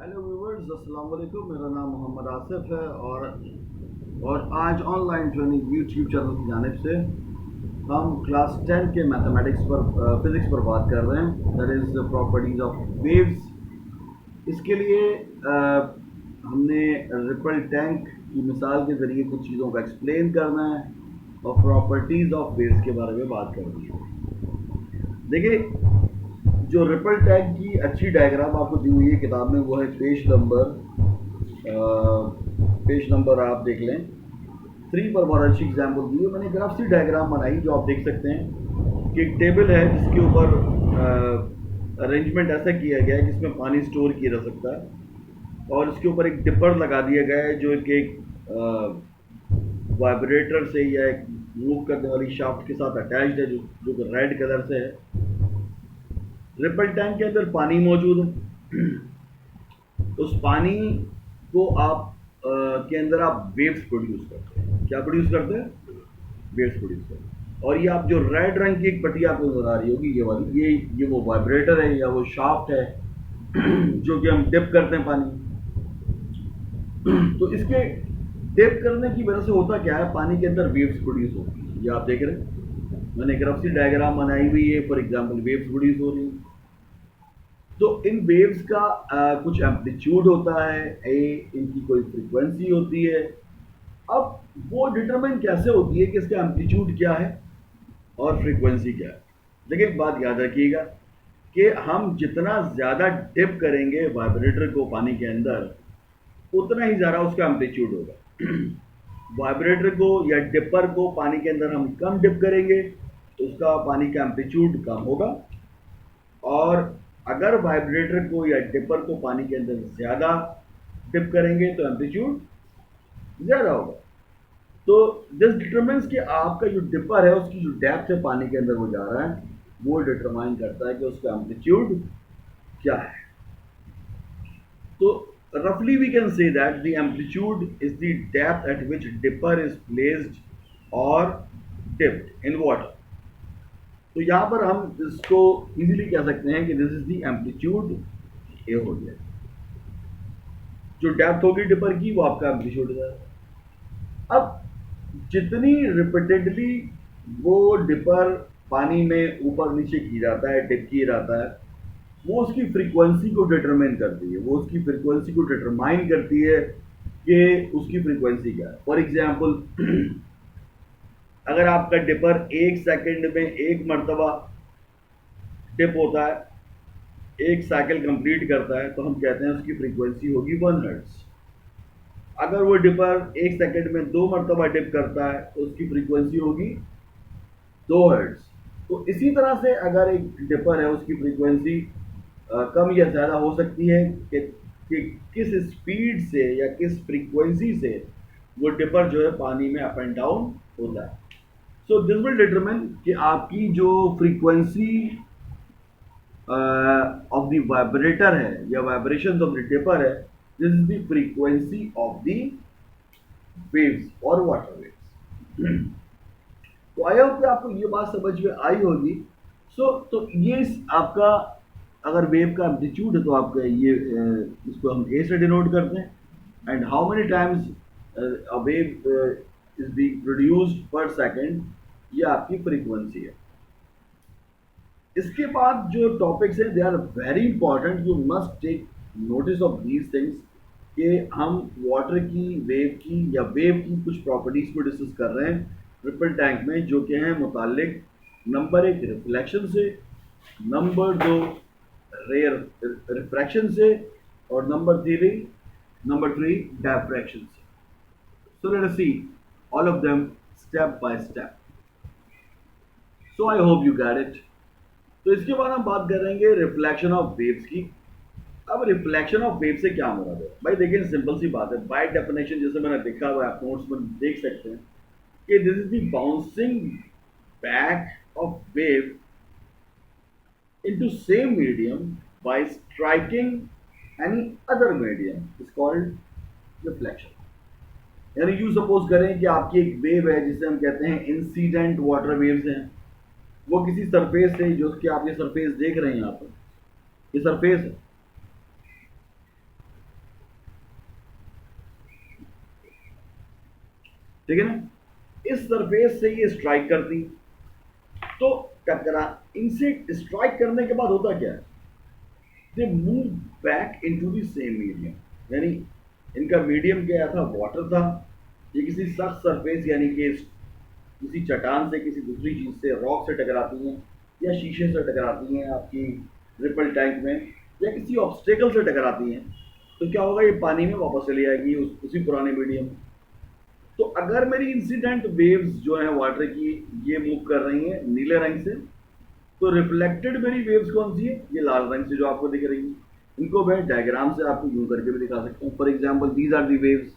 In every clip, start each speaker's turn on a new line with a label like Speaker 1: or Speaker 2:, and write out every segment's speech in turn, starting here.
Speaker 1: Hello viewers, अस्सलाम वालेकुम। मेरा नाम मोहम्मद आसिफ है और आज ऑनलाइन ट्रेनिंग यूट्यूब चैनल की जानिब से हम क्लास 10 के मैथमेटिक्स पर फिज़िक्स पर बात कर रहे हैं, that is the properties of waves. इसके लिए हमने रिपल टैंक की मिसाल के ज़रिए कुछ चीज़ों का एक्सप्लेन करना है और प्रॉपर्टीज़ ऑफ वेव्स के बारे में बात करनी है। देखिए, जो रिपल टैंक की अच्छी डायग्राम आपको दी हुई है किताब में, वो है पेज नंबर आप देख लें 3 पर बहुत अच्छी एग्जाम्पल दी है। मैंने एक रफ सी डायग्राम बनाई जो आप देख सकते हैं कि एक टेबल है जिसके ऊपर अरेंजमेंट ऐसा किया गया है जिसमें पानी स्टोर किया जा सकता है और इसके ऊपर एक डिपर लगा दिया गया है जो एक वाइब्रेटर से या एक मूव करने वाली शाफ्ट के साथ अटैच्ड है, जो रेड कलर से है। रिपल टैंक के अंदर पानी मौजूद है। उस पानी को आप के अंदर आप वेव्स प्रोड्यूस करते हैं। क्या प्रोड्यूस करते हैं? वेव्स प्रोड्यूस करते हैं। और ये आप जो रेड रंग की एक पट्टी आपको नजर आ रही होगी, ये वाली, ये वो वाइब्रेटर है या वो शाफ्ट है जो कि हम डिप करते हैं पानी। तो इसके डिप करने की वजह से होता क्या है, पानी के अंदर वेव्स प्रोड्यूस होती है। ये आप देख रहे हैं, मैंने एक रफ सी डायग्राम बनाई हुई है। फॉर एग्जाम्पल, वेव्स प्रोड्यूस हो रही है। तो इन वेव्स का कुछ एम्पलीट्यूड होता है, इनकी कोई फ्रीक्वेंसी होती है। अब वो डिटरमाइन कैसे होती है कि इसका एम्पलीट्यूड क्या है और फ्रीक्वेंसी क्या है। देखिए, एक बात याद रखिएगा कि हम जितना ज़्यादा डिप करेंगे वाइब्रेटर को पानी के अंदर, उतना ही ज़्यादा उसका एम्पलीट्यूड होगा। वाइब्रेटर को या डिपर को पानी के अंदर हम कम डिप करेंगे तो उसका पानी का एम्पलीट्यूड कम होगा, और अगर वाइब्रेटर को या डिपर को पानी के अंदर ज़्यादा डिप करेंगे तो एम्पलीट्यूड ज़्यादा होगा। तो दिस डिटरमाइंस कि आपका जो डिपर है उसकी जो डेप्थ है पानी के अंदर वो जा रहा है, वो डिटरमाइन करता है कि उसका एम्पलीट्यूड क्या है। तो roughly we can say that the amplitude is the depth at which dipper is placed or dipped in water. तो यहाँ पर हम इसको इजीली कह सकते हैं कि दिस इज द एम्पलीट्यूड ए हो गया। जो डेप्थ होगी डिपर की, वो आपका एम्पलीट्यूड है। अब जितनी रिपीटेडली वो डिपर पानी में ऊपर नीचे किया जाता है, डिप किया जाता है, वो उसकी फ्रीक्वेंसी को डिटरमाइन करती है। वो उसकी फ्रीक्वेंसी को डिटरमाइन करती है कि उसकी फ्रीक्वेंसी क्या है। फॉर एग्जाम्पल, अगर आपका डिपर 1 सेकंड में 1 मरतबा डिप होता है, 1 साइकिल कंप्लीट करता है, तो हम कहते हैं उसकी फ्रीक्वेंसी होगी 1 हर्ट्ज। अगर वो डिपर 1 सेकंड में 2 मरतबा डिप करता है तो उसकी फ्रीक्वेंसी होगी 2 हर्ट्ज। तो इसी तरह से अगर एक डिपर है, उसकी फ्रीक्वेंसी कम या ज़्यादा हो सकती है कि किस स्पीड से या किस फ्रीक्वेंसी से वो डिपर जो है पानी में अप एंड डाउन होता है। सो दिस विल डिटरमाइन कि आपकी जो फ्रीक्वेंसी ऑफ द वाइब्रेटर है या वाइब्रेशन ऑफ द डिपर है, this is the frequency of the waves और वाटर वेव्स। तो आई होप कि आपको ये बात समझ में आई होगी। तो ये आपका, अगर वेव का एम्पलीट्यूड है तो आपका ये इसको हम ए से डिनोट करते हैं। And how many times a wave is being produced per second, ये आपकी फ्रीक्वेंसी है। इसके बाद जो टॉपिक्स हैं, they are very important, you must take notice of these things, कि हम वाटर की, वेव की या वेव की कुछ प्रॉपर्टीज को डिस्कस कर रहे हैं ट्रिपल टैंक में, जो कि हैं मुतालिक नंबर 1 रिफ्लेक्शन से, नंबर 2 रेयर रिफ्रैक्शन से, और नंबर 3 डायफ्रैक्शन से। So let us see all of them step by step. So I hope you got it. तो इसके बाद हम बात करेंगे रिफ्लेक्शन ऑफ वेव्स की। अब रिफ्लेक्शन ऑफ वेव से क्या मुराद है भाई? देखिए, सिंपल सी बात है, बाय डेफिनेशन जैसे मैंने लिखा हुआ है, आप नोट्स में देख सकते हैं कि this is the bouncing back of wave into same medium by striking any other medium is called reflection। यानी यू सपोज करें कि आपकी एक वेव है जिसे हम कहते हैं इंसिडेंट वाटर वेव्स हैं। वो किसी सरफेस से, जो कि आप ये सरफेस देख रहे हैं यहाँ पर, ये सरफेस है, ठीक है ना। इस सरफेस से ये स्ट्राइक करती, तो टकरा इनसे स्ट्राइक करने के बाद होता क्या है, they move back into the same medium, यानी इनका मीडियम क्या था, वाटर था। ये किसी सख्त सरफेस यानी कि किसी चट्टान से, किसी दूसरी चीज से, रॉक से टकराती हैं या शीशे से टकराती हैं आपकी रिपल टैंक में, या किसी ऑब्स्टेकल से टकराती हैं, तो क्या होगा, ये पानी में वापस चली जाएगी उसी पुराने मीडियम में। तो अगर मेरी इंसिडेंट वेव्स जो है वाटर की ये मूव कर रही हैं नीले रंग से, तो रिफ्लेक्टेड मेरी वेव्स कौन सी है, ये लाल रंग से जो आपको दिख रही है। इनको मैं डायग्राम से आपको यूं करके भी दिखा सकता हूँ। For example these are the waves,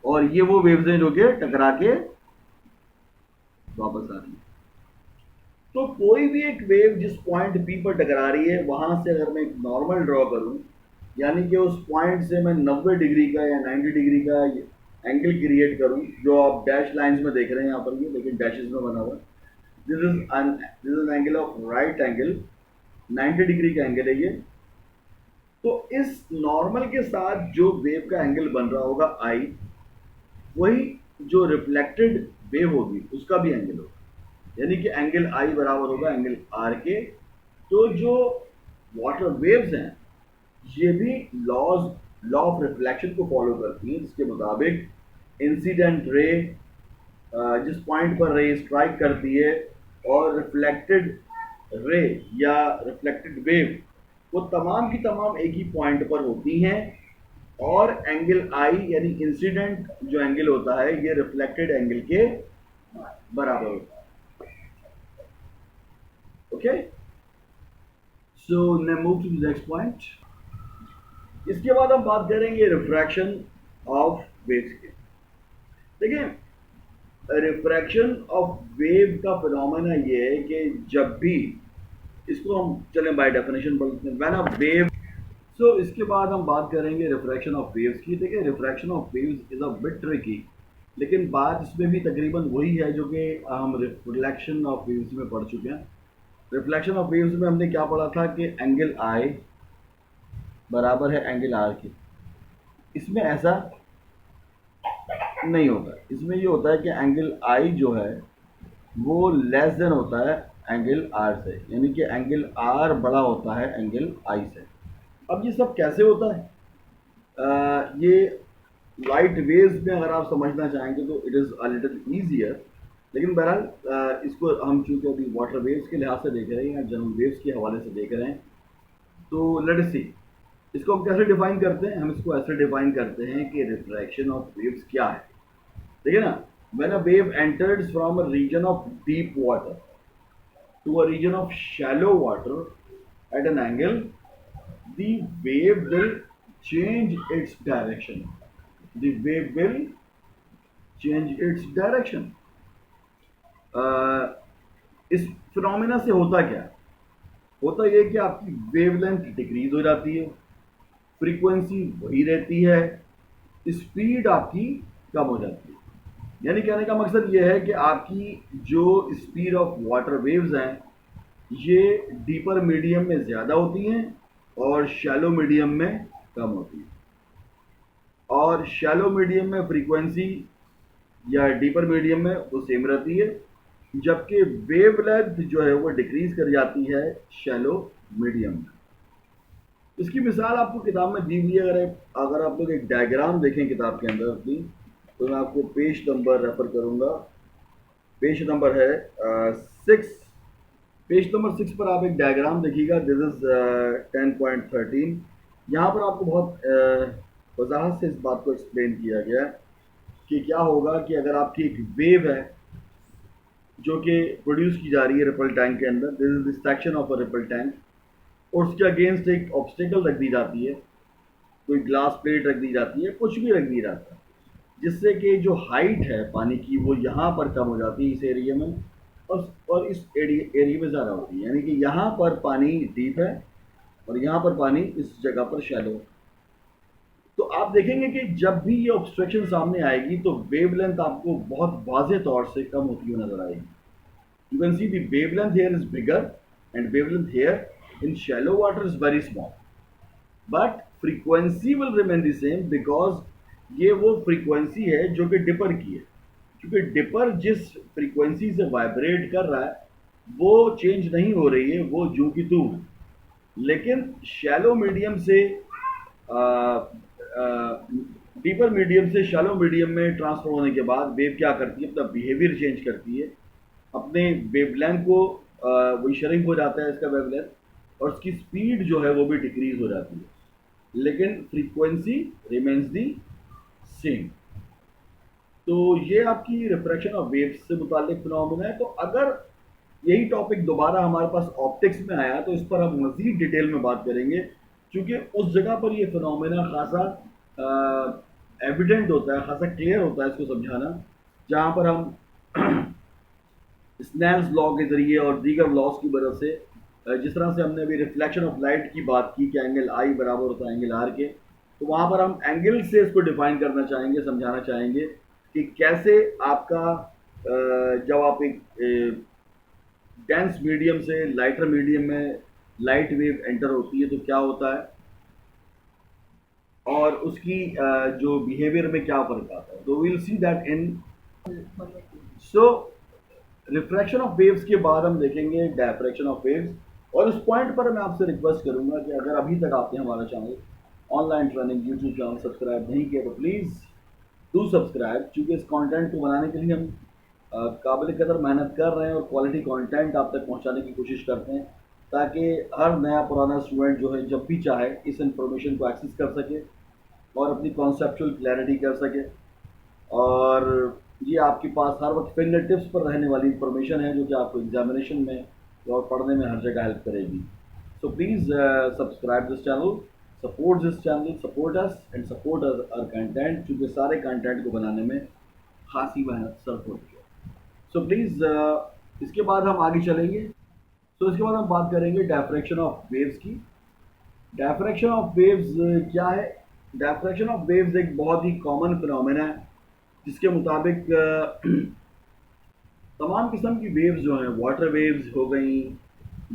Speaker 1: और ये वो वेव्स हैं जो कि टकरा के वापस आ रही है। तो कोई भी एक वेव जिस पॉइंट पी पर टकरा रही है, वहां से अगर मैं एक नॉर्मल ड्रॉ करूं, यानी कि उस पॉइंट से मैं 90 डिग्री का या 90 डिग्री का एंगल क्रिएट करूं, जो आप डैश लाइंस में देख रहे हैं यहाँ पर, ये लेकिन डैशेस में बना हुआ। This is angle of right angle, 90 degree का एंगल है ये। तो इस नॉर्मल के साथ जो वेव का एंगल बन रहा होगा आई, वही जो रिफ्लेक्टेड वेव होगी उसका भी एंगल होगा, यानी कि एंगल आई बराबर होगा एंगल आर के। तो जो वाटर वेव्स हैं ये भी लॉ ऑफ रिफ्लेक्शन को फॉलो करती हैं, जिसके मुताबिक इंसिडेंट रे जिस पॉइंट पर रे स्ट्राइक करती है, और रिफ्लेक्टेड रे या रिफ्लेक्टेड वेव, वो तमाम की तमाम एक ही पॉइंट पर होती हैं, और एंगल आई यानी इंसिडेंट जो एंगल होता है ये रिफ्लेक्टेड एंगल के बराबर होता है। Okay, so now move to the next point। इसके बाद हम बात करेंगे रिफ्रैक्शन ऑफ वेव्स के। देखिए, रिफ्रैक्शन ऑफ वेव का फिनोमेना ये है कि जब भी इसको हम चलें बाय डेफिनेशन बोलते हैं, व्हेन अ वेव। सो इसके बाद हम बात करेंगे रिफ्रैक्शन ऑफ वेव्स की। देखिए, refraction of waves is a bit tricky, लेकिन बात इसमें भी तकरीबन वही है जो कि हम रिफ्लेक्शन ऑफ वेव्स में पढ़ चुके हैं। रिफ्लेक्शन ऑफ वेव्स में हमने क्या पढ़ा था कि एंगल आई बराबर है एंगल आर के। इसमें ऐसा नहीं होता, इसमें ये होता है कि एंगल आई जो है वो लेस देन होता है एंगल आर से, यानी कि एंगल आर बड़ा होता है एंगल आई से। अब ये सब कैसे होता है, ये लाइट वेव्स में अगर आप समझना चाहेंगे तो it is a little easier, लेकिन बहरहाल इसको हम चूंकि अभी वाटर वेव्स के लिहाज से देख रहे हैं या जनरल वेव्स के हवाले से देख रहे हैं, तो लेट अस सी इसको हम कैसे डिफाइन करते हैं। हम इसको ऐसे डिफाइन करते हैं कि रिफ्रैक्शन ऑफ वेव्स क्या है। देखिए ना, when a wave enters from a region of deep water to a region of shallow water at an angle, the wave will change its direction. The wave will change its direction. इस phenomena से होता क्या, होता यह कि आपकी wavelength decrease हो जाती है, फ्रीक्वेंसी वही रहती है, स्पीड आपकी कम हो जाती है। यानी कहने का मकसद यह है कि आपकी जो स्पीड ऑफ वाटर वेव्स हैं ये डीपर मीडियम में ज़्यादा होती हैं और शैलो मीडियम में कम होती है। और शैलो मीडियम में फ्रीक्वेंसी या डीपर मीडियम में वो सेम रहती है, जबकि वेवलेंथ जो है वो डिक्रीज कर जाती है शैलो मीडियम में। इसकी मिसाल आपको किताब में दी हुई है। अगर आप लोग एक डायग्राम देखें किताब के अंदर अपनी, तो मैं आपको पेज नंबर रेफर करूंगा। पेज नंबर है 6। पेज नंबर 6 पर आप एक डायग्राम देखिएगा। This is 10.13। यहाँ पर आपको बहुत वजाहत से इस बात को एक्सप्लेन किया गया कि क्या होगा कि अगर आपकी एक वेव है जो कि प्रोड्यूस की जा रही है रिपल टैंक के अंदर, this is the section of a ripple tank, और उसके अगेंस्ट एक ऑब्स्टेकल रख दी जाती है, कोई ग्लास प्लेट रख दी जाती है, कुछ भी रख दी जाता है, जिससे कि जो हाइट है पानी की वो यहाँ पर कम हो जाती है इस एरिया में, और इस एरिया में ज़्यादा होती है। यानी कि यहाँ पर पानी डीप है और यहाँ पर पानी इस जगह पर शैलो। तो आप देखेंगे कि जब भी ये ऑब्स्ट्रक्शन सामने आएगी तो वेवलेंथ आपको बहुत वाज़ेह तौर से कम होती हुई नजर आएगी। You can see the wavelength here is bigger and wavelength here in shallow water is very small, but frequency will remain the same because ये वो फ्रीक्वेंसी है जो कि डिपर की है, क्योंकि डिपर जिस फ्रीक्वेंसी से वाइब्रेट कर रहा है वो चेंज नहीं हो रही है, वो जू की तू है। लेकिन शैलो मीडियम से डीपर मीडियम से शैलो मीडियम में ट्रांसफर होने के बाद वेव क्या करती है, अपना बिहेवियर चेंज करती है, अपने वेवलेंथ को वही शरिंक हो जाता है इसका वेवलेंथ, और उसकी स्पीड जो है वो भी डिक्रीज हो जाती है, लेकिन फ्रीक्वेंसी रिमेन्स दी सेम। तो ये आपकी रिफ्रैक्शन ऑफ वेव्स से मुतालिक फिनोमेना है। तो अगर यही टॉपिक दोबारा हमारे पास ऑप्टिक्स में आया तो इस पर हम मजीद डिटेल में बात करेंगे, क्योंकि उस जगह पर ये फिनोमेना खासा एविडेंट होता है, खासा क्लियर होता है इसको समझाना, जहाँ पर हम स्नेल्स लॉ के जरिए और दीगर लॉस की मदद से जिस तरह से हमने अभी रिफ्लेक्शन ऑफ लाइट की बात की कि एंगल आई बराबर होता है एंगल आर के, तो वहाँ पर हम एंगल से इसको डिफाइन करना चाहेंगे, समझाना चाहेंगे कि कैसे आपका जब आप एक डेंस मीडियम से लाइटर मीडियम में लाइट वेव एंटर होती है तो क्या होता है, और उसकी जो बिहेवियर में क्या फर्क आता है। तो we'll see that in so refraction of waves के बाद हम देखेंगे डायफ्रैक्शन ऑफ वेव्स। और इस पॉइंट पर मैं आपसे रिक्वेस्ट करूंगा कि अगर अभी तक आपने हमारा channel online training YouTube channel subscribe नहीं किया तो प्लीज़ डू सब्सक्राइब, क्योंकि इस कंटेंट को बनाने के लिए हम काबिल कदर मेहनत कर रहे हैं और क्वालिटी कंटेंट आप तक पहुंचाने की कोशिश करते हैं, ताकि हर नया पुराना स्टूडेंट जो है जब भी चाहे इस इंफॉर्मेशन को एक्सेस कर सके और अपनी कॉन्सेप्चुअल क्लैरिटी कर सके। और ये आपके पास हर वक्त फिंगर टिप्स पर रहने वाली इंफॉर्मेशन है जो कि आपको एग्जामिनेशन में और पढ़ने में हर जगह हेल्प करेगी। So please subscribe this channel, support this channel, support us and support our content, क्योंकि सारे कंटेंट को बनाने में खासी मेहनत सर्फ होती है। सो प्लीज़ इसके बाद हम आगे चलेंगे। तो इसके बाद हम बात करेंगे डायफ्रैक्शन ऑफ वेव्स की। डायफ्रैक्शन ऑफ वेव्स क्या है? डायफ्रैक्शन ऑफ वेव्स एक बहुत ही कॉमन फिनोमेना है, जिसके मुताबिक तमाम किस्म की वेव्स जो हैं, वाटर वेव्स हो गई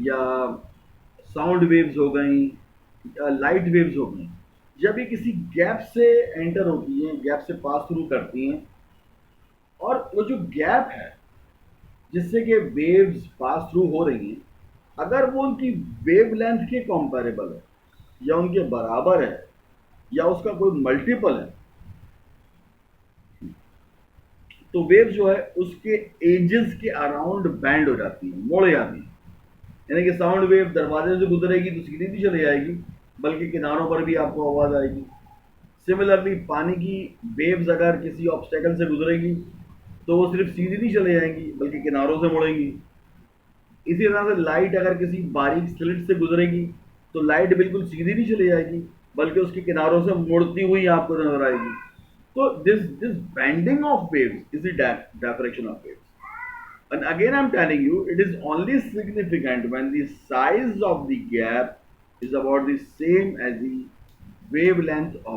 Speaker 1: या साउंड वेव्स हो गई या लाइट वेव्स हो गई, जब ये किसी गैप से एंटर होती हैं, गैप से पास थ्रू करती हैं, और वो जो गैप है जिससे कि वेव्स पास थ्रू हो रही हैं, अगर वो उनकी वेवलेंथ के कंपैरेबल है या उनके बराबर है या उसका कोई मल्टीपल है, तो वेव जो है उसके एजेस के अराउंड बैंड हो जाती है, मोड़ जाती है। यानी कि साउंड वेव दरवाजे से गुजरेगी तो सीधी नहीं चली जाएगी, बल्कि किनारों पर भी आपको आवाज़ आएगी। सिमिलरली पानी की वेव्स अगर किसी ऑब्स्टेकल से गुजरेगी तो वो सिर्फ सीधी नहीं चले जाएंगी बल्कि किनारों से मुड़ेंगी। इसी तरह से लाइट अगर किसी बारीक स्लिट से गुजरेगी तो लाइट बिल्कुल सीधी नहीं चली जाएगी बल्कि उसके किनारों से मुड़ती हुई आपको नजर आएगी। तो this bending of waves is the diffraction of waves. And again I'm telling you, it is only significant when the size of the gap is about the same as the wavelength of